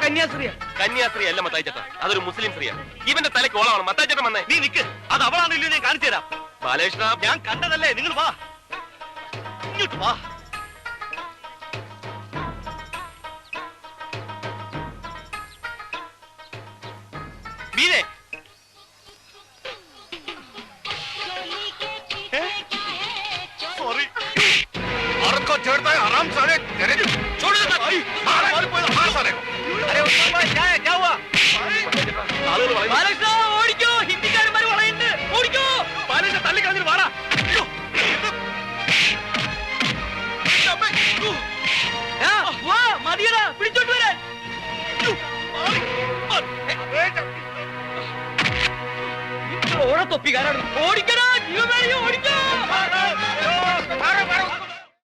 കന്യാസ്ത്രീ. കന്യാസ്ത്രീ അല്ല മത്തായി ചേട്ടാ, അതൊരു മുസ്ലിം സ്ത്രീയാ. ഇവന്റെ തലയ്ക്ക് ഓളമാണ്. മത്തായി ചേട്ടൻ വന്നേ. നീ നിക്ക്, അത് അവളാണല്ലോ, ഞാൻ കാണിച്ചു തരാം. ബാലകൃഷ്ണ, ഞാൻ കണ്ടതല്ലേ, നിങ്ങൾ വാ, ഇങ്ങോട്ട് വാ. വീരേ, को छेड़ता है हराम साले, तेरे छोड़ दे भाई, मार साले को। अरे उस्मान भाई क्या है, क्या हुआ? बालकृष्ण ओडिको, हिंदीക്കാരന്മാർ വളയുന്നു, ഓടിക്കോ. ബാലകൃഷ്ണ തള്ളി കളഞ്ഞു വാടാ. വാ മതിയടാ, പിടിച്ചോണ്ട് വരാൻ. ഓട തൊപ്പിക്കാരാണ്, ഓടിക്കടാ, ജീവൻ വേണോ, ഓടിക്കോ.